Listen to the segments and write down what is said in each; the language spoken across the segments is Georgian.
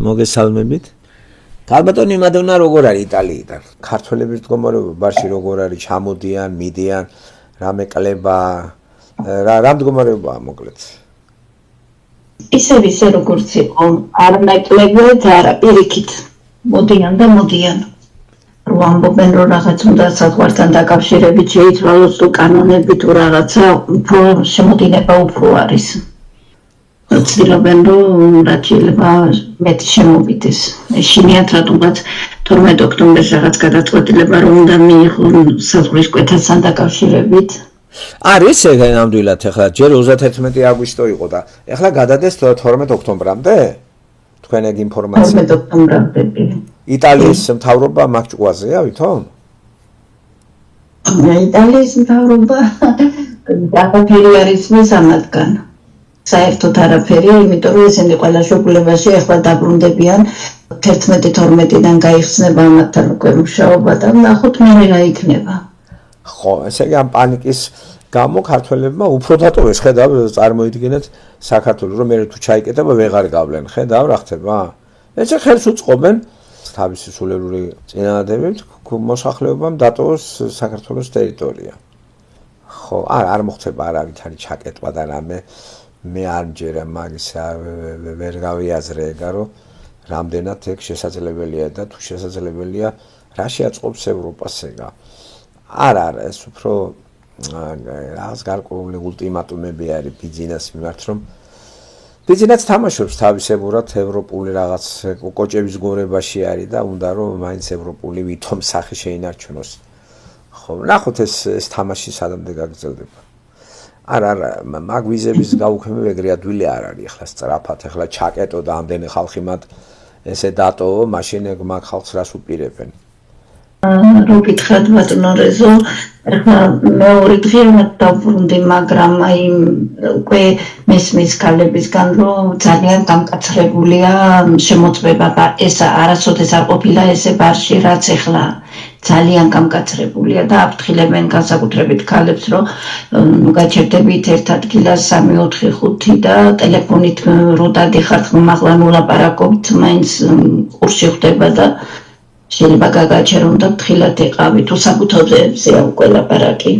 მოგესალმებით. Ალბათონი მადონა როგორ არის იტალიიდან? ქართველების მდგომარეობა ბარში როგორ არის? ჩამოდიან, მიდიან, რამე კლება, რა მდგომარეობაა მოკლედ? ისე როგორც იყო, არ ნაკლებად, არა პირიქით. მოდიან და მოდიან. რო ამბობენ, რომ რაღაც უნდა საზღვართან დაკავშირებით შეიცვალოს თუ კანონები თუ რაღაცა, უფრო შემოდინება უფრო არის. ცდილობენ, რომ რაც შეიძლება მეტი შემოვიდეს. შინიათ რატომაც 12 ოქტომბერს რაღაც გადაწყვეტილება რომ უნდა მიიღონ საზღვრის კვეთასთან დაკავშირებით. არის ეგ ნამდვილად ახლა ჯერ 31 აგვისტო იყო და ახლა გადადეს 12 ოქტომბრამდე? თქვენ ეგ ინფორმაცია 12 ოქტომბრამდე. იტალიის მთავრობა მაგ ჭუაზეა ვითომ? იტალიის მთავრობა დაფერი არის მესამადგან. საერთოდ არაფერი, იმიტომ რომ ესენი ყველა შეკულებაში ახლა დაბრუნდებიან 11-12-დან გაიხსნება ამათთან უკვე მუშაობა და ნახოთ მე რა იქნება. ხო, ესე იგი ამ პანიკის გამო ქართველებმა უფრო დატოვეს, ხედავ, წარმოიდგინეთ საქართველოს რომ მე თუ ჩაიკეტება ვეღარ გავლენ, ხედავ რა ხდება? ესე ხელს უწყობენ თავისი სულელური წინააღმდეგობით მოსახლეობამ დატოვოს საქართველოს ტერიტორია. ხო, არ მოხდება არავითარი ჩაკეტვა და რამე მე არ მჯერა მაგისა ვერ გავიაზრე ეგა რომ რამდენად ეგ შესაძლებელია და თუ შესაძლებელია რა შეაწყობს ევროპას ეგა არ არის უფრო რაღაც გარკვეული ულტიმატუმები არის ბიზნეს მიმართ რომ ბიზნეს თამაშობს თავისებურად ევროპული რაღაც კოჭების გორებაში არის და უნდა რომ მაინც ევროპული ვითომ სახე შეინარჩუნოს ხო ნახოთ ეს თამაში სადამდე გაგრძელდება არა მაგ ვიზების გაუქმება ეგრე ადვილი არ არის ახლა სწრაფად ახლა ჩაკეტო და ამდენი ხალხი მათ ესე დატოვო მაშინ ეგ მაგ ხალხს რას უპირებენ რო გითხრათ ბატონო რეზო ახლა მეორე დღე დავბრუნდი მაგრამ აი უკვე მესმის ქალებისგან რომ ძალიან გამკაცრებულია შემოწმება და ეს არასოდეს არ ყოფილა ესე ბარში რაც ახლა ძალიან გამკაცრებულია და აფრთხილებენ განსაკუთრებით ქალებს რომ გაჩერდებით ერთ ადგილას 3-4-5 და ტელეფონით რო დადიხართ მაღლა ნულაპარაკობთ მაინც ყურში ხდება და შეიძლება გაგაჩერონ და ფრთხილად იყავით თუ საბუთოებზეა უკვე ლაპარაკი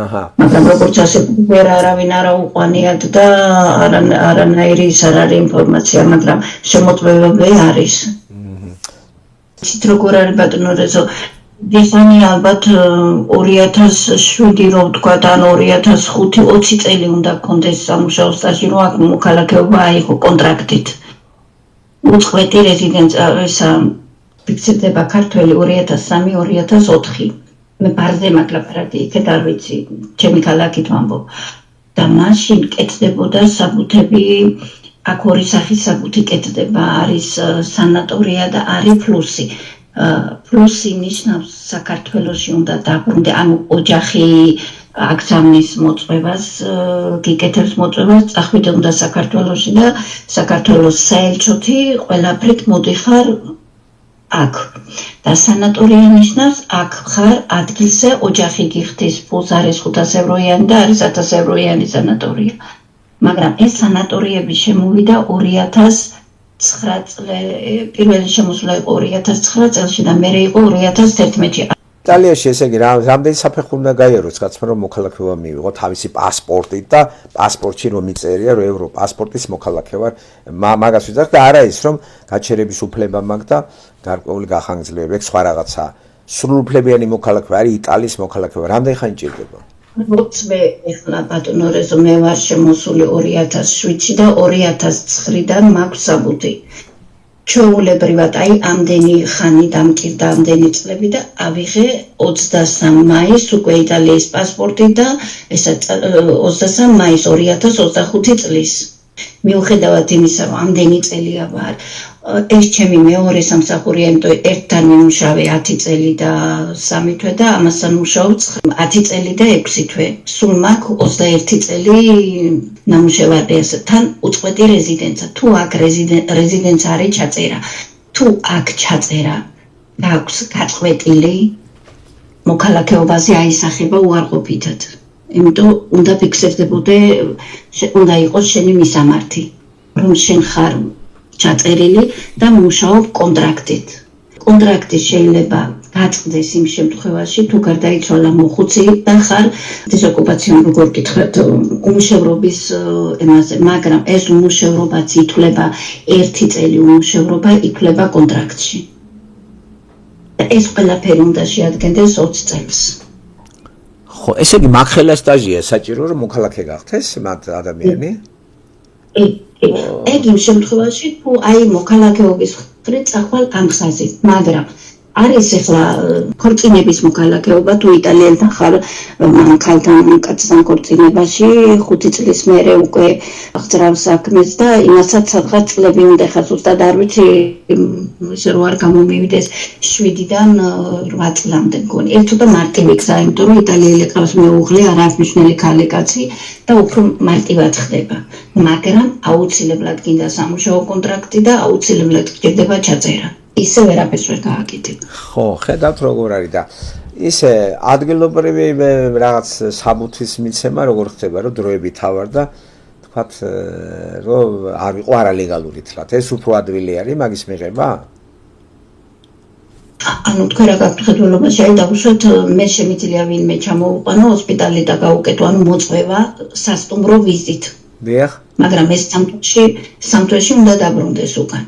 აჰა მაგრამ როგორც ასე ვერ არავინ არა უყვანიათ და არანაირი ის არ არის ინფორმაცია მაგრამ შემოწმებები არის ისიც როგორ არის ბატონო რეზო დიზაინი ალბათ 2007 რო ვთქვა ან 2005-20 წელი უნდა გქონდეს სამუშაო სტაჟი რომ აქ მოქალაქეობა აიღო კონტრაქტით უწყვეტი რეზიდენცია ფიქსირდება ქართველი 2003-2004 მე ბარზე მაკლაპარაკი იქეთ არ ვიცი ჩემი ქალაქით ვამბობ და მაშინ კეთდებოდა საბუთები აქ ორი სახის საბუთი კეთდება არის სანატორია და არის ფლუსი ფლუსი ნიშნავს საქართველოში უნდა დაბრუნდე ანუ ოჯახი აგზავნის მოწვევას გიკეთებს მოწვევას წახვიდე უნდა საქართველოში და საქართველოს საელჩოთი ყველაფრით მოდიხარ აქ და სანატორია ნიშნავს აქ ხარ ადგილზე ოჯახი გიხდის ფულს არის 500 ევროიანი და არის 1000 ევროიანი სანატორია მაგრამ ეს სანატორიები შემოვიდა 2009 წელი პირველი შემოსვლა იყო 2009 წელში და მერე იყო 2011-ში იტალიაში ესე იგი რამდენი საფეხური უნდა გაიაროს კაცმა რომ მოქალაქეობა მიიღო თავისი პასპორტით და პასპორტში რომ მიწერია რომ ევროპასპორტის მოქალაქე ვარ მაგას ვიძახ და არა ის რომ გაჩერების უფლება მაქვს და გარკვეული გახანგრძლივება ეგ სხვა რაღაცა სრულუფლებიანი მოქალაქე არის იტალიის მოქალაქეობა რამდენი ხანი ჭირდება როგორც მე ახლა ბატონო რეზო მე ვარ შემოსული 2007-ში და 2009-დან მაქვს საბუთი ჩვეულებრივად აი ამდენი ხანი დამჭირდა ამდენი წლები და ავიღე 23 მაისს უკვე იტალიის პასპორტი და ესა 23 მაისს 2025 წლის მიუხედავად იმისა რომ ამდენი წელია ვარ ეს ჩემი მეორე სამსახურია იმიტომ ერთთან მიმუშავე 10 წელი და 3 თვე და ამასთან მუშაობ 10 წელი და 6 თვე სულ მაქვს 21 წელი ნამუშევარი ასე თან უწყვეტი რეზიდენცია თუ აქ რეზიდენცია არის ჩაწერა თუ აქ ჩაწერა გაქვს გაწყვეტილი მოქალაქეობაზე აისახება უარყოფითად იმიტომ უნდა ფიქსირდებოდე უნდა იყოს შენი მისამართი რომ შენ ხარ ჩაწერილი და მუშაობ კონტრაქტით. კონტრაქტი შეიძლება გაწყდეს იმ შემთხვევაში, თუ გარდაიცვალა მოხუცი და ხარ დისოკუპაციონ როგორ გითხრათ, უმუშევრობის ემაზე, მაგრამ ეს უმუშევრობაც ითვლება 1 წელი უმუშევრობა ითვლება კონტრაქტში. და ეს ყველაფერი უნდა შეადგენდეს 20 წელს. ხო, ესე იგი მაგხელა სტაჟია საჭირო რომ მოქალაქე გახდეს მათ ადამიანი? ეგ იმ შემთხვევაში თუ აი მოქალაქეობის ხრით წახვალ ამ ხაზით, მაგრამ არის ახლა ქორწინების მოქალაქეობა თუ იტალიელთან ხარ მანქალთან კაცთან ქორწინებაში 5 წლის მერე უკვე აღძრავ საქმეს და იმასაც სადღაც წლები უნდა ხარ ზუსტად არ ვიცი ისე რომ არ გამომივიდეს 7-დან 8 წლამდე მგონი. ერთ ცოტა მარტივი გზაა, იმიტომ რომ იტალიელი ყავს მეუღლე, არაფნიშნელი ქალი კაცი და უფრო მარტივად ხდება. მაგრამ აუცილებლად გინდა სამუშაო კონტრაქტი და აუცილებლად გჭირდება ჩაწერა. ისე ვერაფერს ვერ გააკეთებ. ხო, ხედავთ როგორ არის და ისე ადგილობრივი რაღაც საბუთის მიცემა როგორ ხდება, რომ დროები თავარ და თქვათ რომ არ იყო არალეგალური თლათ. ეს უფრო ადვილი არის მაგის მიღება? ანუ თქვენ რა გაქვთ ხედველობაში, აი დავუშვათ მე შემიძლია ვინმე ჩამოუყანო ჰოსპიტალი და გაუკეთო, ანუ მოწვევა სასტუმრო ვიზით. დიახ. მაგრამ ეს სამთვეში უნდა დაბრუნდეს უკან.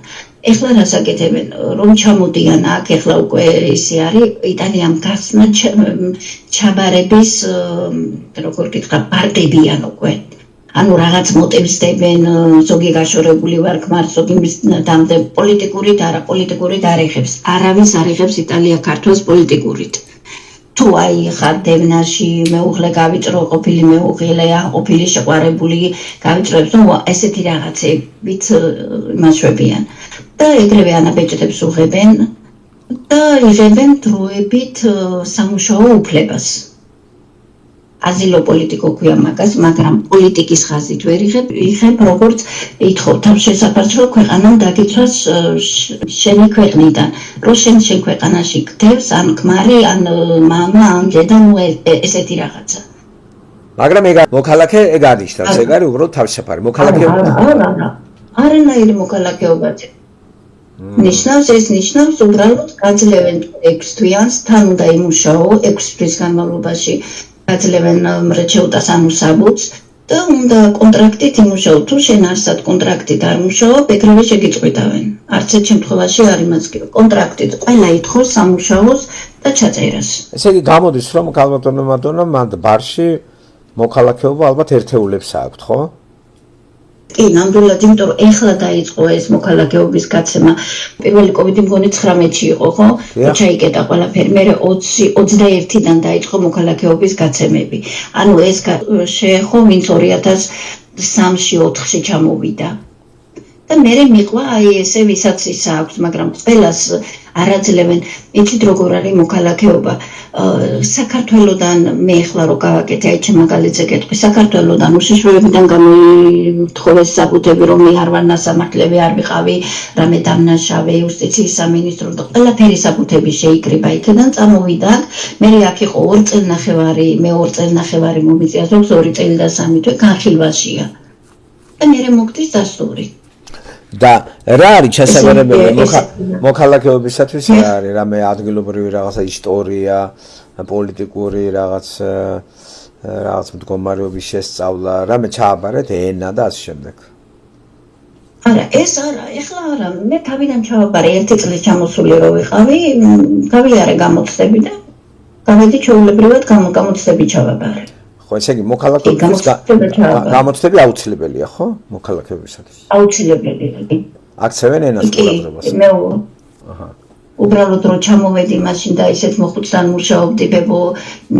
ეხლა რას აკეთებენ, რომ ჩამოდიან აქ, ეხლა უკვე ისე არის, იტალიამ გახსნა ჩაბარების, როგორ გითხრა, პარტებიან უკვე. ანუ რაღაც მოტივსდებენ, ზოგი გაშორებული ვარ ქმარს, ზოგი მისდამდა პოლიტიკურით, არა პოლიტიკურით არ ეხებს. არავის არ ეხებს იტალია ქართულს პოლიტიკურით. თუ აი ხარ დევნაში მეუღლე გავიწრო, ყოფილი მეუღლეა, ყოფილი შეყვარებული გავიწრებს, ნუ ესეთი რაღაცებით იმაშვებიან. და ეგრევე ანაბეჭდებს უღებენ და იღებენ დროებით სამუშაო უფლებას. აზილო პოლიტიკო ქვია მაგას, მაგრამ პოლიტიკის ხაზით ვერ იღებ, როგორც ითხოვ თავს შესაფარს, რომ ქვეყანამ დაგიცვას შენი ქვეყნიდან, რომ შენ ქვეყანაში გდევს, ან ქმარი, ან მამა, ან დედა, ნუ ესეთი რაღაცა. მაგრამ ეგ მოქალაქე ეგ არის და ეგ არის უბრალოდ თავშესაფარი მოქალაქეობა. არანაირი მოქალაქეობაც. ნიშნავს უბრალოდ გაძლევენ 6 თვიანს, თან უნდა იმუშაო 6 თვის განმავლობაში. გაძლევენ მრეჩეუტას ანუ საბუთს და უნდა კონტრაქტით იმუშაო. თუ შენ არსად კონტრაქტით არ მუშაობ, ეგრევე შეგიწყვეტავენ. არც ერთ შემთხვევაში არ იმას კი კონტრაქტით ყველა ითხოვს სამუშაოს და ჩაწერას. ესე იგი გამოდის რომ კალბატონო მადონა მანდ ბარში მოქალაქეობა ალბათ ერთეულებს აქვთ, ხო? კი, ნამდვილად, იმიტომ რომ ეხლა დაიწყო ეს მოქალაქეობის გაცემა. პირველი კოვიდი მგონი 19-ში იყო, ხო? ჩაიკეტა ყველაფერი. მერე 21-დან დაიწყო მოქალაქეობის გაცემები. ანუ ეს შეეხო ვინც 2003-ში 4-ში ჩამოვიდა. და მერე მიყვა აი ესე ვისაც ის აქვს, მაგრამ ყველას არაძლევენ. იცით როგორ არის მოქალაქეობა? საქართველოდან მე ახლა რო გავაკეთე, აი ჩემ მაგალითზე გეტყვი, საქართველოდან უშიშროებიდან გამოითხოვეს საბუთები, რომ მე არ ვარ ნასამართლები, არ ვიყავი რამე დამნაშავე, იუსტიციის სამინისტრო და ყველაფერი საბუთები შეიკრიბა იქიდან, წამოვიდა აქ, მე აქ იყო 2 წელნახევარი, მე 2 წელნახევარი მომიწია, ზოგს 2 წელი და 3 თვე განხილვაშია. და მე მოგდის დასტური. და რა არის შესაძლებელი მოქალაქეობისათვის რა არის რამე ადგილობრივი რაღაცა ისტორია, პოლიტიკური რაღაც მდგომარეობის შესწავლა, რამე ჩააბარეთ ენა და ასე შემდეგ. არა, ეს არა, ეხლა არა, მე თავიდან ჩავაბარე 1 წელი ჩამოსული რო ვიყავი, გავიარე გამოცდები და გავედი ჩვეულებრივად გამოცდები ჩავაბარე. ხო, ესე იგი მოქალაქეობის გამოცდები აუცილებელია, ხო? მოქალაქეობისათვის. აუცილებელია. აქცევენ ენას ყურადღებას. მე უბრალოდ რო ჩამოვედი მაშინ და ისეთ მოხუცთან მუშაობდი, ბებო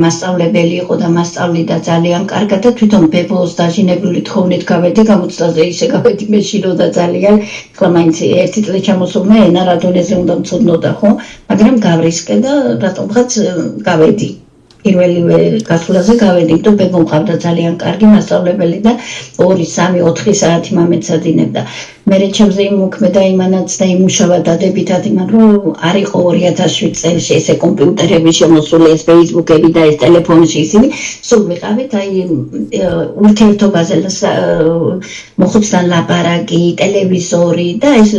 მასწავლებელი იყო და მასწავლიდა ძალიან კარგად და თვითონ ბებოს დაჟინებული თხოვნით გავედი გამოცდაზე, ისე გავედი მეშინო და ძალიან, ხლა მაინც 1 წელი ჩამოსულმა ენა რა დონეზე უნდა მწოდნოდა, ხო? მაგრამ გავრისკე და რატომღაც გავედი. პირველივე გასვლაზე გავედი, თუ ბებო მყავდა ძალიან კარგი მასწავლებელი და 2, 3, 4 საათი მამეცადინებდა. მე ჩემზე იმოქმედა იმანაც და იმუშავა დადებითად იმან რომ არ იყო 2007 წელს ესე კომპიუტერები შემოსული ეს Facebook-ები და ეს ტელეფონში ისინი სულ ვიყავით აი ურთიერთობაზე მოხუცთან ლაპარაკი ტელევიზორი და ეს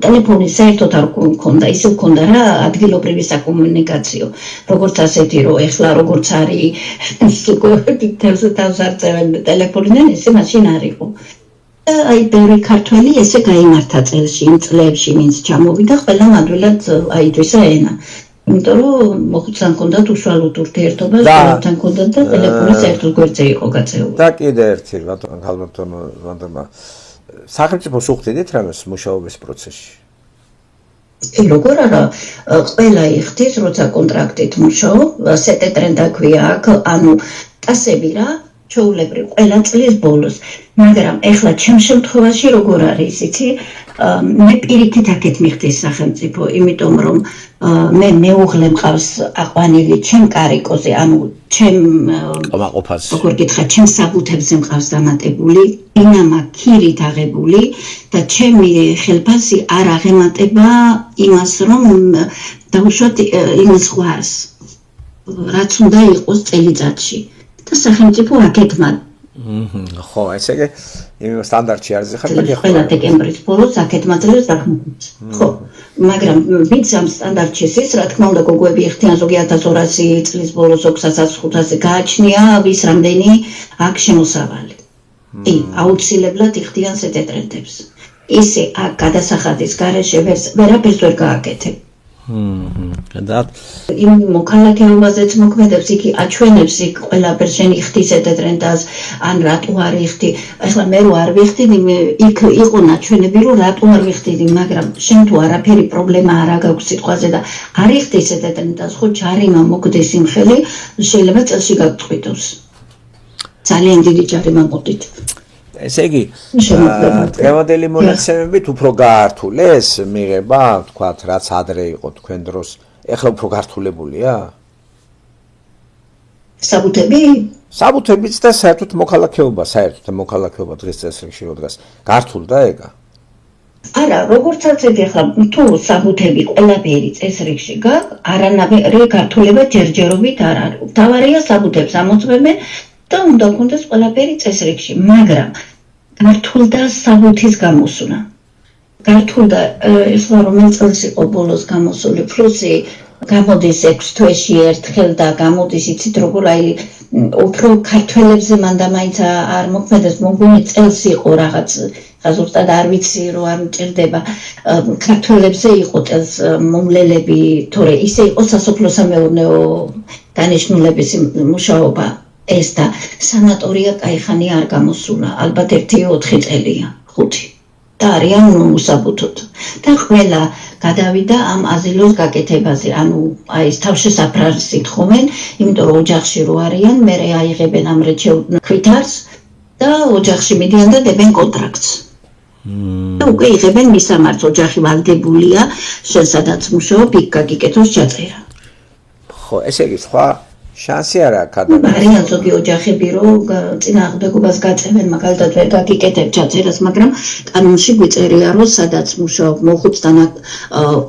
ტელეფონი საერთოდ არ მქონდა ისე მქონდა რა ადგილობრივი საკომუნიკაციო როგორც ასეთი რომ ეხლა როგორც არის თავს არ წევენ ტელეფონიდან ესე მაშინ არ იყო აი ბევრი ქართველი ესე გაიმართა წელში იმ წლებში ვინც ჩამოვიდა ყველა ადვილად აითვისა ენა იმიტომ რომ მოხუცთან ჰქონდათ უშუალოდ ურთიერთობა ზოგადთან ჰქონდათ და ტელეფონი საერთოდ გვერდზე იყო გაწეული და კიდე ერთი ბატონო სახელმწიფოს უხდიდით რამეს მუშაობის პროცესში როგორ არა ყველა იხდის როცა კონტრაქტით მუშაობ სეტეტრენდა ქვია აქ ანუ ტასები რა ჩაულებრივ ყველა წლის ბოლოს მაგრამ ეხლა ჩემ შემთხვევაში როგორ არის იცი მე პირიქით აქეთ მიხდის სახელმწიფო იმიტომ რომ მე მეუღლე მყავს აყვანილი ჩემ კარიკოზე ანუ ჩემ ყომაყოფაზე როგორ გითხრა ჩემ საბუთებზე მყავს დამატებული ინამა ქირით აღებული და ჩემი ხელფასი არ აღემატება იმას რომ დაუშვათ იმას ღვარს რაც უნდა იყოს წელიწადში და სახელმწიფო აქეთმა ხო ესე იგი იმ სტანდარტში არის ხარ და ყველა დეკემბრის ბოლოს აქეთმა ძლებს დახმარებას ხო მაგრამ ვინც ამ სტანდარტში ის რა თქმა უნდა გოგოები ეხთიან ზოგი 1200 წლის ბოლოს 2500 გააჩნია ვის რამდენი აქ შემოსავალი კი აუცილებლად იხდიან სეტეტრენტებს ისე აქ გადასახადის გარეშე ვერაფერს ვერ გააკეთებ და იმ მოქალაქეობაზეც მოქმედებს იქ აჩვენებს იქ ყველაფერს შენ იხდი სეტეტრენტას ან რატო არ იხდი ახლა მე რო არ ვიხდი იქ იყო ნაჩვენები რომ რატო არ ვიხდი მაგრამ შენ თუ არაფერი პრობლემა არ აქვს სიტყვაზე და არ იხდი სეტეტრენტას ხო ჯარიმა მოგდეს იმ ხელი შეიძლება წელში გაგწყვიტოს ძალიან დიდი ჯარიმა მოდით ესე იგი დღევანდელი მონაცემებით უფრო გაართულეს მიღება თქვათ რაც ადრე იყო თქვენ დროს ეხლა უფრო გართულებულია საბუთებიც და საერთოდ მოქალაქეობა დღეს წესრიგში რო დგას გართულდა ეგა არა როგორც ასეთი ახლა თუ საბუთები ყველაფერი წესრიგში გაქვს არანაირი გართულება ჯერჯერობით არ არის თავარია საბუთებს ამოწმებენ და უნდა გქონდეს ყველაფერი წესრიგში მაგრამ გართულდა საბუთის გამოსვლა გართულდა ეხლა რომელ წელს იყო ბოლოს გამოსული ფლუსი გამოდის 6 თვეში ერთხელ და გამოდის იცით როგორ აი უფრო ქართველებზე მანდა მაინც არ მოქმედებს მოგონი წელს იყო რაღაც ზუსტად არ ვიცი რომ არ მჭირდება ქართველებზე იყო წელს მომლელები თორე ისე იყო სასოფლო-სამეურნეო დანიშნულების მუშაობა ეს და სანატორია კაიხანი არ გამოსულა ალბათ 1-4 წელია 5 და არიან უსაბუთოდ და ყველა გადავიდა ამ აზილოს გაკეთებაზე ანუ აი ეს თავშესაფრას ითხოვენ იმიტომ რომ ოჯახში რო არიან მე აიღებენ ამ რჩევ ქვითარს და ოჯახში მიდიან და დებენ კონტრაქტს და უკვე იღებენ მისამართს ოჯახი ვალდებულია შენ სადაც მუშაობ იქ გაგიკეთოს ჩაწერა ხო ესე იგი სხვა შანსი არა ქადაგა არიან ზოგი ოჯახები რომ წინააღმდეგობას გაწევენ მაგალითად ვერ გაგიკეთებ ჩაწერას მაგრამ კანონში გვიწერია რომ სადაც მუშაობ მოხუცთან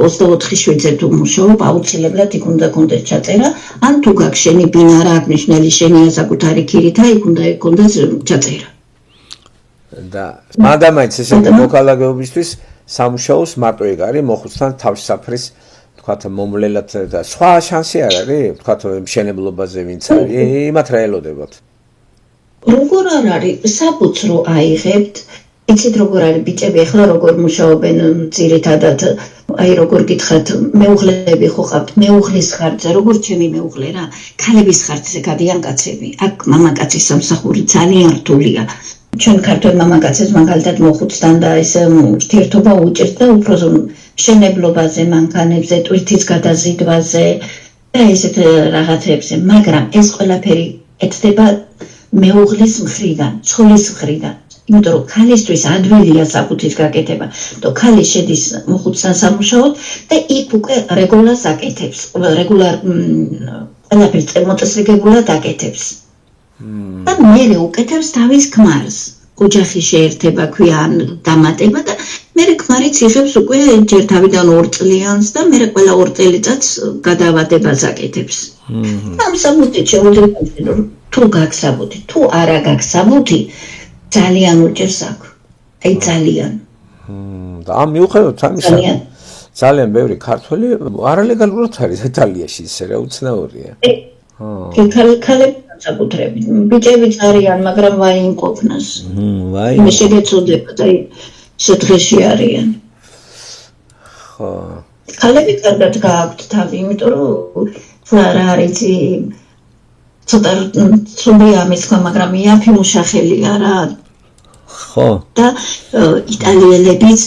24 შვიდზე თუ მუშაობ აუცილებლად იქ უნდა გქონდეს ჩაწერა ან თუ გაქვს შენი ბინა რა აღნიშნული შენია საკუთარი ქირითა იქ უნდა გქონდეს ჩაწერა და მადამაინც ესე მოქალაქეობისთვის სამუშაოს მარტო ეგ არის მოხუცთან თავშესაფრის თქვათ მომლელად და სხვა შანსი არ არის თქვათ მშენებლობაზე ვინც არის იმათ რა ელოდებათ როგორ არ არის საბუთს რო აიღებთ იცით როგორ არის ბიჭები ახლა როგორ მუშაობენ ძირითადად აი როგორ გითხრათ მეუღლეები ხო ყავთ მეუღლის ხარჯზე როგორ ჩემი მეუღლე რა ქალების ხარჯზე გადიან კაცები აქ მამაკაცის სამსახური ძალიან რთულია ჩვენ ქართველ მამაკაცებს მაგალითად მოხუცთან და ეს ურთიერთობა უჭერთ და უფრო მშენებლობაზე, მანქანებზე, ტვირთის გადაზიდვაზე და ესეთ რაღაცებზე, მაგრამ ეს ყველაფერი ეთდება მეუღლის მხრიდან, ცოლის მხრიდან. იმიტომ რომ ქალისთვის ადვილია საბუთის გაკეთება, და ქალი შედის მოხუცთან სამუშაოდ და იქ უკვე რეგულარს აკეთებს, რეგულარ ყველაფერს მოწესრიგებულად აკეთებს. და მერე უკეთებს თავის ქმარს. ოჯახი შეერთება ქვია ან დამატება და მე ქმარიც იღებს უკვე ჯერ თავიდან 2 წლიანს და მე ყველა 2 წელიწადს გადავადებას აკეთებს. ამ საბუთით შეუძლია თუ გაქვს საბუთი, თუ არა გაქვს საბუთი, ძალიან უჭერს აქვს. აი ძალიან. და ამ მიუხედავად ამისა ძალიან ბევრი ქართველი არალეგალურად არის იტალიაში, ისე რა უცნაურია. ქალები საკუთრებით. ბიჭებიც არიან, მაგრამ ვაი იმყოფნას. ვაი. მე შეგეწოდებათ, აი შედღეში არიან. ხო. ქალები კარგად გააქვთ თავი, იმიტომ რომ თუ არა არის ცოტა ცუდია ამის თქვა, მაგრამ იაფი მუშახელია რა. ხო. და იტალიელებიც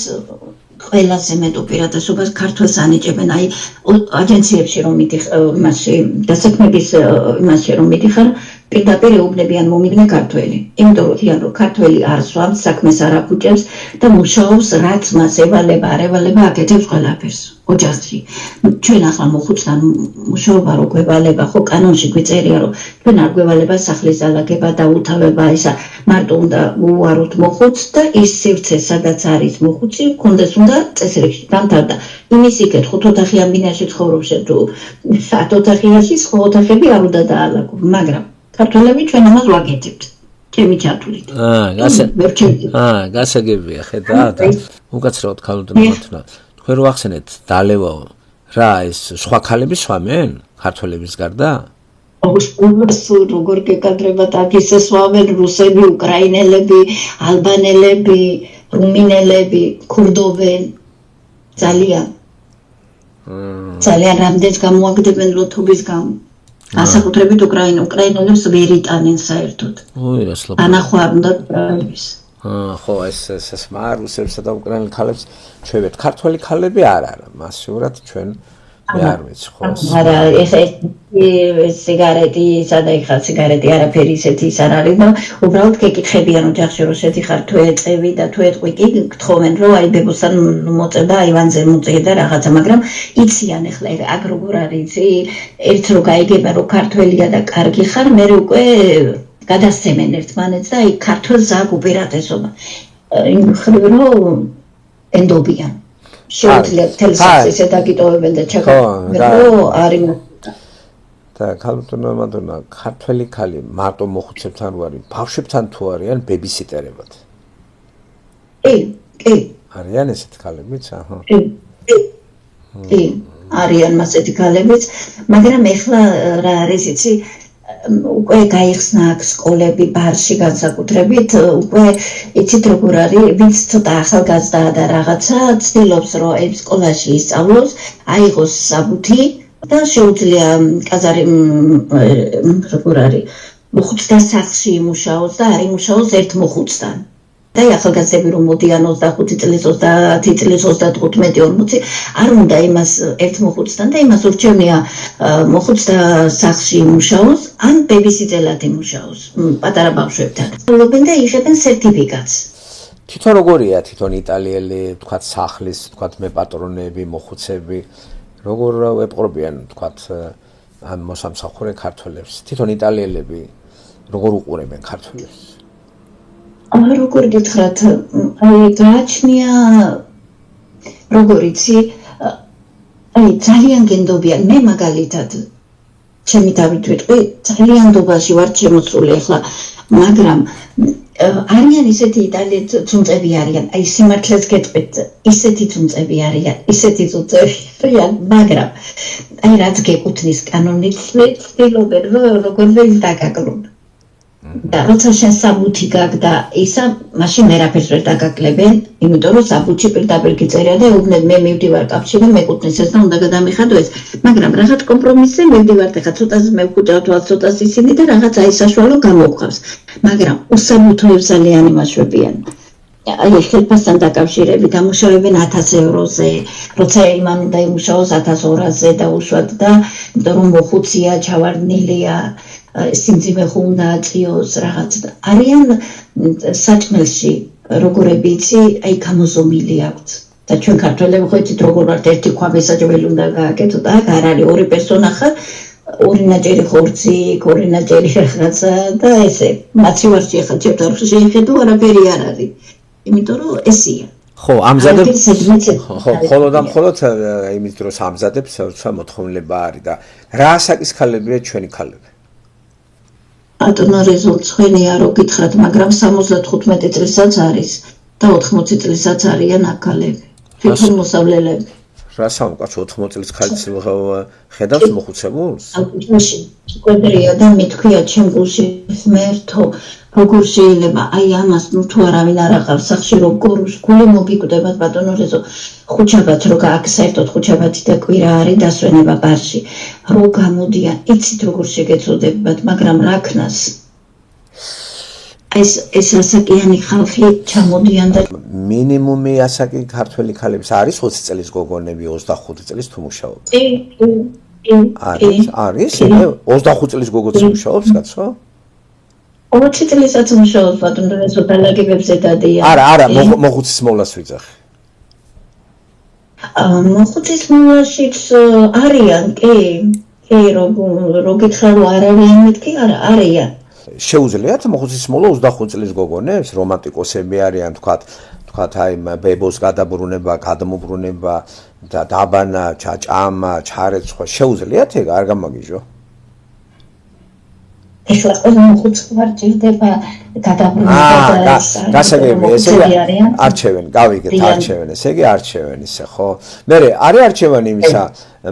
ყველაზე მეტ უპირატესობას ქართველს ანიჭებენ, აი აგენციებში რომ იმაში დასაქმების იმაში რომ მიდიხარ, პირდაპირ ეუბნებიან მომიგნე ქართველი. იმიტომ რომ ქართველი არ სვამს, საქმეს არ აფუჭებს და მუშაობს რაც მას ევალება, არ ევალება აკეთებს ყველაფერს. ოჯახში. ჩვენ ახლა მოხუცთან მუშაობა რო გვევალება, ხო კანონში გვიწერია რომ ჩვენ არ გვევალება სახლის დალაგება და უთავება, ისა მარტო უნდა უვაროთ მოხუცს და ის სივრცე სადაც არის მოხუცი, კონდეს უნდა წესრიგში დამთავრდა. იმის იქეთ 5 ოთახიან ბინაში ცხოვრობს თუ 7 ოთახიაში, სხვა ოთახები არ უნდა დაალაგო, მაგრამ ქართველები ჩვენ ამას ვაკეთებთ. ჩემი ჩათვლით. გასაგებია, ხედავ და უკაცრავად ქალუდმოთნა. თქვენ რო ახსენეთ დალევაო, რა ეს სხვა ქალები სვამენ ქართველების გარდა? როგორ გეკადრებათ აქ ისე სვამენ რუსები, უკრაინელები, ალბანელები, რუმინელები, ქურდობენ. ძალიან რამდენს გამოაგდებენ ლოთობის გამო. ასაკუთრებით უკრაინელებს ვერ იტანენ საერთოდ. ანახვა არ უნდა დავის. ხო, ეს მარუსებსა და უკრაინელ ქალებს ჩვევეთ. ქართველი ქალები არ არა, მასიურად ჩვენ მე არ ვიცი ხო. არა, ეხა სიგარეტი, სადაიხა სიგარეტი არაფერი ისეთი ის არ არის და უბრალოდ გეკითხებიან ოჯახში რომ შედი ხარ თუ ეწევი და თუ ეტყვი კი გთხოვენ რომ აი ბებოსთან მოწება აივანზე მოწე და რაღაცა, მაგრამ იციან ეხლა აქ როგორ არის, ერთ რო გაიგება რომ ქართველია და კარგი ხარ, მე უკვე გადასცემენ ერთმანეთს და აი ქართველს ზააგ უპირატესობა. იმ ხრივ რომ ენდობიან. შეუძლია თელსას ისე დაგიტოვებენ და ჩაკავენ არის და ქალბატონო ქართველი ქალი მარტო მოხუცებთან რო არის, ბავშვებთან თუ არიან ბებისიტერებად? კი. არიან ესეთი ქალებიც, აჰა. კი, არიან ასეთი ქალებიც, მაგრამ ეხლა რა არის იცი უკვე გაიხსნა აქ სკოლები ბარში განსაკუთრებით, უკვე იცით როგორ არის, ვინც ცოტა ახალგაზრდაა და რაღაცა ცდილობს რომ აი სკოლაში ისწავლოს, აიღოს საბუთი და შეუძლია კაზარი როგორ არის, მოხუცთა სახლში იმუშაოს და არ იმუშაოს ერთ მოხუცთან. და ახალგაზრდები რომ მოდიან 25 წლის, 30 წლის, 35-40, არ უნდა იმას ერთ მოხუცთან და იმას ურჩევნია მოხუცთა სახლში იმუშაოს, ან ბებისიტელად იმუშაოს პატარა ბავშვებთან. სწავლობენ და იღებენ სერტიფიკატს. თვითონ როგორია თვითონ იტალიელი, თქვათ სახლის, თქვათ მეპატრონეები, მოხუცები, როგორ ეპყრობიან, თქვათ ამ მოსამსახურე ქართველებს? თვითონ იტალიელები როგორ უყურებენ ქართველებს? როგორ გითხრათ, აი გააჩნია როგორ იცი, აი ძალიან გენდობიან, მე მაგალითად ჩემი თავით ვიტყვი, ძალიან ნდობაში ვარ შემოსული ახლა, მაგრამ არიან ისეთი იტალიელი ძუნწები არიან, აი სიმართლეს გეტყვით, ისეთი ძუნწები არიან, მაგრამ აი რაც გეკუთვნის კანონით, ცდილობენ როგორ ვერ დაგაკლონ. და როცა შენ საბუთი გაქვს და ისა, მაშინ ვერაფერს ვერ დაგაკლებენ, იმიტომ რომ საბუთში პირდაპირ გიწერია და ეუბნებ მე მივდივარ კავშირი, მეკუთვნის ეს და უნდა გადამიხადო ეს. მაგრამ რაღაც კომპრომისზე მივდივართ, ახლა ცოტას მევხუჭავ თვალს, ცოტას ისინი და რაღაც აი საშუალო გამოგვყავს. მაგრამ უსაბუთოებს ძალიან იმაშვებიან. აი ხელფასთან დაკავშირებით ამუშავებენ 1000 ევროზე, როცა იმან უნდა იმუშაოს 1200-ზე და უშუალოდ და იმიტომ რომ მოხუცია, ჩავარდნილია, სიმძიმე ხო უნდა აწიოს რაღაც და არიან საჭმელში როგორები იცი, აი გამოზომილი აქვს. და ჩვენ ქართველები ხო იცით როგორ ვართ, ერთი ქვაბი საჭმელი უნდა გააკეთო და აქ არ არის, ორი პერსონა ხარ, ორინაჯერი ხორცი, ორინაჯერი რაღაცა და ესე მაცივარში ახლა ჩემთან შეხედო არაფერი არ არის. იმიტომ რომ ესია. ხო, ამზადებს ხო, მხოლოდ და მხოლოდ იმის დროს ამზადებს, როცა მოთხოვნილება არის და რა ასაკის ქალებია ჩვენი ქალები? ბატონო რეზო ცხენია რო გითხრათ, მაგრამ 75 წელსაც არის და 80 წელსაც არიან აქალები. თვითონ მოსავლელები. რა სამყარო 80 წლის ქალიც ხედავს მოხუცებულს? აკუთვნაში კვედრია და მithქვია ჩემ გულში ღმერთო, როგორ შეიძლება აი ამას თუ არავინ არ აღავს სახში როგორ გული მოგიკვდებათ ბატონო რეზო ხუჩაბათ რო გააკ საერთოდ ხუჩაბათი და კვირა არის დასვენება ბარში რო გამოდიან იცით როგორ შეგეწოდებათ მაგრამ რა ქნას ეს ასაკიანი ხალხი ჩამოდიან და მინიმუმი ასაკი ქართველი ქალებს არის 20 წლის გოგონები 25 წლის თუ მუშაობს? არის 25 წლის გოგოც მუშაობს კაცო? 20 წელსაც მუშაობს ბატონო რეზო დალაგებებზე დადიან. არა, მოხუცის მოვლას ვიძახი. მოხუცის მოვლაშიც არიან, კი, რო გითხრა რომ არ არიან მეთქი, არა, არიან. შეუძლიათ მოხუცის მოვლა 25 წლის გოგონებს, რომანტიკოსები არიან, თქვათ აი ბებოს გადაბრუნება, გადმობრუნება და დაბანა, ჭაჭამა, ჩარეცხვა, შეუძლიათ ეგ არ გამაგიჟო? ეხლა ყველა მოხუცი ვარ ჭირდება გადაბრუნება და გასაგები ესე არჩევენ, გავიგეთ არჩევენ, ესე იგი არჩევენ ისე, ხო? მე არის არჩევანი იმისა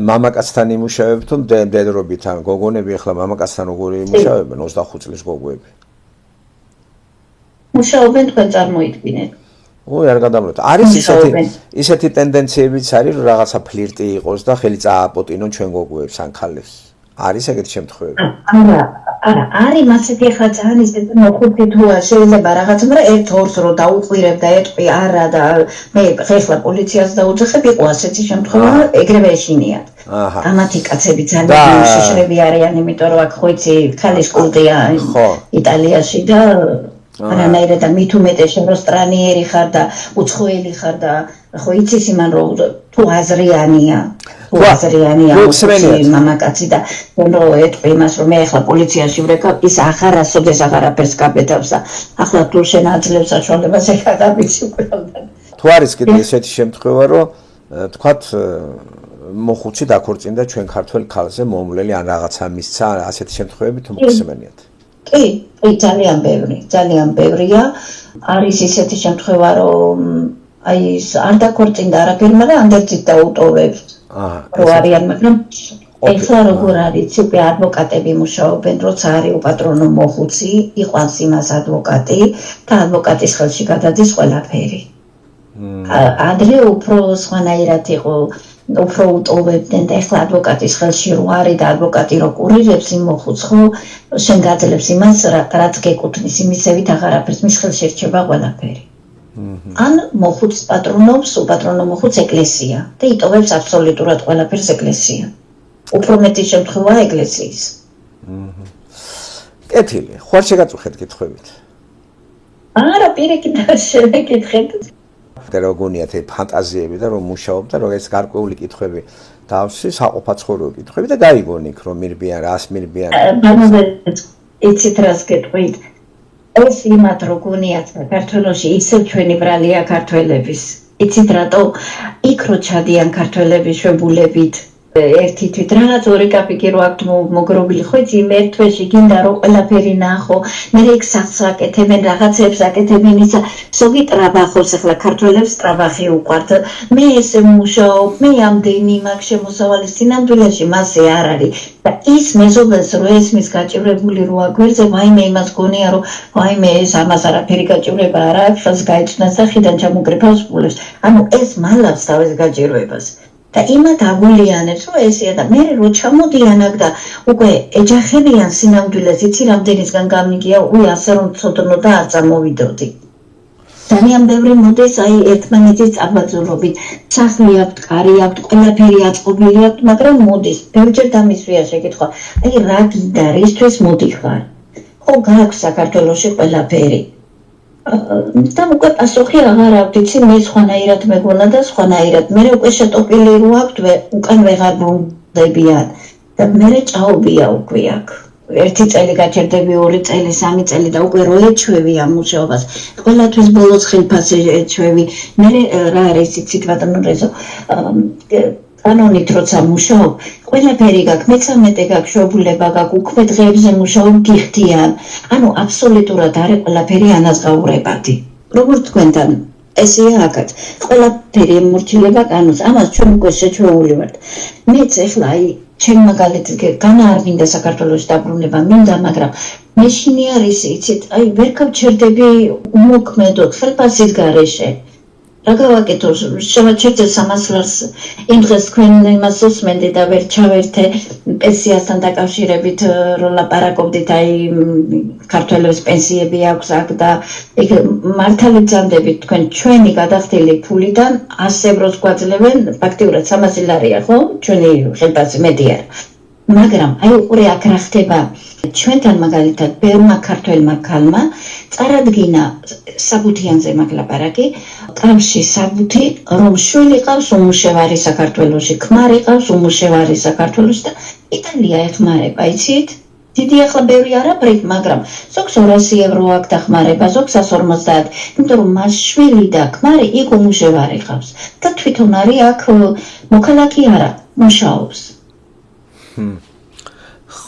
მამაკაცთან იმუშავებ თუ მდედრობით ან გოგონები ეხლა მამაკაცთან როგორი იმუშავებენ 25 წლის გოგოები? მუშაობენ თქვენ წარმოიდგინეთ. ой არ გადამროთ. არის ისეთი ტენდენციებიც არის რომ რაღაცა ფლირტი იყოს და ხელი წააპოტინონ ჩვენ გოგოებს ან ქალებს. არის ეგეთი შემთხვევები? არა, არის მასეთი ახლა ძალიან ისეთი მოხუცი თუ შეიძლება რაღაც, მაგრამ ერთ ორს რო დაუყვირებ და ეტყვი არა და მე ხეხლა პოლიციას დაუძახებ, იყო ასეთი შემთხვევა, ეგრევე ეშინიათ. ამათი კაცები ძალიან შეშრები არიან, იმიტომ რომ აქ ხო იცი, ქალის კულტია იტალიაში და არანაირად და მით უმეტეს რო სტრანიერი ხარ და უცხოელი ხარ და ხო იცის იმან რომ თუ აზრიანია მამაკაცი და რომ ეტყვი იმას რომ მე ახლა პოლიციაში ვრეკავ ის აღარასოდეს აღარაფერს გაბედავს და ახლა თუ შენ აძლევს საშუალებას ეხლა დავიცი ყველგან თუ არის კიდე ესეთი შემთხვევა რომ თქვათ მოხუცი დაქორწინდა ჩვენ ქართველ ქალზე მომვლელი ან რაღაცა მისცა ასეთი შემთხვევები თუ მოხსენიათ კი ძალიან ბევრია არის ისეთი შემთხვევა რომ აი ის არ დაქორწინდა არაფერი მაგრამ ანდერძით დაუტოვებს რო არიან მაგრამ ეხლა როგორ არის უკვე ადვოკატები მუშაობენ როცა არის უპატრონო მოხუცი იყვანს იმას ადვოკატი და ადვოკატის ხელში გადადის ყველაფერი ადრე უფრო სხვანაირად იყო უფრო უტოვებდნენ და ეხლა ადვოკატის ხელში რო არის და ადვოკატი რო კურირებს იმ მოხუცს ხო შენ გაძლევს იმას რაც გეკუთვნის იმისევით აღარაფერს მის ხელში რჩება ყველაფერი ან მოხუცს პატრონობს უპატრონო მოხუცს ეკლესია და იტოვებს აბსოლუტურად ყველაფერს ეკლესია უფრო მეტი შემთხვევაა ეკლესიის კეთილი ხوار შეგაწუხეთ კითხვებით არა პირიქით შეგეკითხეთ და როგორია ეს ფანტაზიები და რომ მუშაობ და რომ ეს გარკვეული კითხვები დავსვი საყოფაცხოვრებო კითხვები და გაიგონი იქ რომ მირბიან რას მირბიან იცით რას გეტყვით ეს იმათ როგორიათ საქართველოში ისევ ჩვენი ბრალია ქართველების იცით რატო იქ რო ჩადიან ქართველები შვებულებით ერთი თვით რაღაც ორი კაპიკი რო აქვთ მოგრობილი ხო იცი მე თვეში გინდა რომ ყველაფერი ნახო მე იქ სახს აკეთებენ რაღაცებს აკეთებენ ისა ზოგი ტრაბახობს ახლა ქართველებს ტრაბახი უყვართ მე ესე მუშაობ მე ამდენი მაქვს შემოსავალი სინამდვილეში მასე არ არის და ის მეზობელს რო ესმის გაჭირებული რო აგვერზე ვაიმე იმას გონია რომ ვაიმე ეს ამას არაფერი გაჭირება არ აქვს ხელს გაიწვნა სახიდან ჩამოგრიფავს პულებს ანუ ეს მალავს თავის გაჭირვებას და იმათ აგულიანებს რომ ესეა და მე რო ჩამოდიან აქ და უკვე ეჯახებიან სინამდვილეს იცი რამდენისგან გამიგია უი ასე რომ ცოდნო და არ წამოვიდოდი ძალიან ბევრი მოდის აი ერთმანეთის წაბაძულობით სახლი აქვს კარი აქვს ყველაფერი აწყობილი აქვს მაგრამ მოდის ბევრჯერ დამისვია შეკითხვა აი რა გინდა რისთვის მოდიხარ ხო გაქვს საქართველოში ყველაფერი და უკვე პასუხი აღარ აქვს იცი მე სხვანაირად მეგონა და სხვანაირად მე უკვე შეტოპილი რო აქვთ უკან ვეღარ ბრუნდებიან და მე ჭაობია უკვე აქ. ერთი წელი გაჩერდები, 2 წელი, 3 წელი და უკვე რო ეჩვევი ამ მუშაობას. ყველათვის ბოლოს ხელფასი ეჩვევი. მე რა არის იცით ბატონო რეზო? კანონით როცა მუშაობ, ყველაფერი გაქვს, მეცამეტე გაქვს, შობულება გაქვს, უკვე დღეებზე მუშაობ გიხდიან. ანუ აბსოლუტურად არის ყველაფერი ანაზღაურებადი. როგორც თქვენთან ესეა აქაც. ყველაფერი ემორჩილება კანონს. ამას ჩვენ უკვე შეჩვეული ვართ. მეც ეხლა აი ჩემ მაგალითად განა არ მინდა საქართველოს დაბრუნება მინდა, მაგრამ მეშინი არის იცით, აი ვერ გავჩერდები უმოქმედოდ ხელფასის გარეშე. რა გავაკეთო, შევაჩერდე 300 ლარს, იმ დღეს თქვენ იმას უსმენდი და ვერ ჩავერთე პენსიასთან დაკავშირებით, რომ ლაპარაკობდით, აი ქართველებს პენსიები აქვს აქ და იქ მართალი ძამდებით თქვენ ჩვენი გადახდილი ფულიდან 100 ევროს გვაძლევენ, ფაქტიურად 300 ლარია, ხო? ჩვენი ხელფასი მეტი არა. მაგრამ აი უყურე აქ რა ხდება ჩვენთან მაგალითად ბევრმა ქართველმა ქალმა წარადგინა საბუთიანზე მაგლაპარაკი კავშირი საბუთი რომ შვილი ყავს უმუშევარი საქართველოში ქმარი ყავს უმუშევარი საქართველოში და იტალია ეხმარება იცით დიდი ახლა ბევრი არაფერი მაგრამ ზოგს 200 ევრო აქვს დახმარება ზოგს 150 იმიტომ რომ მას შვილი და ქმარი იქ უმუშევარი ყავს და თვითონ არის აქ მოქალაქე არა მუშაობს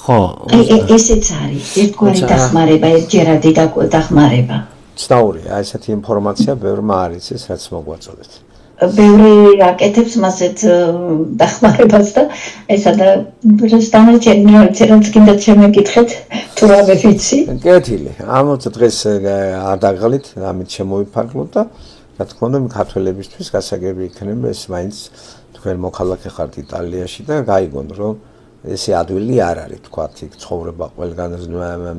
ხო ესეც არის ერთგვარი დახმარება ერთჯერადი დახმარება ცნაურია ესეთი ინფორმაცია ბევრმა არ იცის რაც მოგვაწოდეთ ბევრი აკეთებს მასეთ დახმარებას და ესა და სტანდარტი რაც კიდე შემეკითხეთ თუ რა ვიცი კეთილი ამოც დღეს არ დაღალით ამით შემოვიფარგლოთ და რა თქმა უნდა ქართველებისთვის გასაგები იქნება ეს მაინც თქვენ მოქალაქე ხართ იტალიაში და გაიგონ რომ ესე ადვილი არ არის თქვათ იქ ცხოვრება ყველგან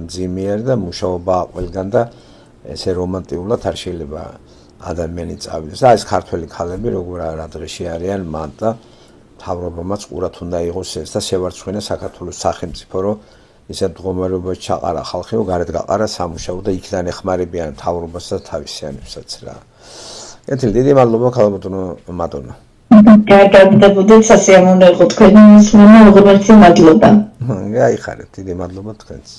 მძიმეა და მუშაობა ყველგან და ესე რომანტიულად არ შეიძლება ადამიანი წავიდეს და ეს ქართველი ქალები როგორ რა დღეში არიან მან და თავრობამაც ყურად უნდა იყოს ეს და შევარცხენა საქართველოს სახელმწიფო რომ ისეთ მდგომარეობაში ჩაყარა ხალხი რომ გარეთ გაყარა სამუშაო და იქიდან ეხმარებიან თავრობას და თავისიანებსაც რა ეთილ დიდი მადლობა ქალბატონო მადონო გადაგდებოდეთ სასიამოვნო იყო თქვენი მსმენა უღრმესი მადლობა გაიხარეთ დიდი მადლობა თქვენს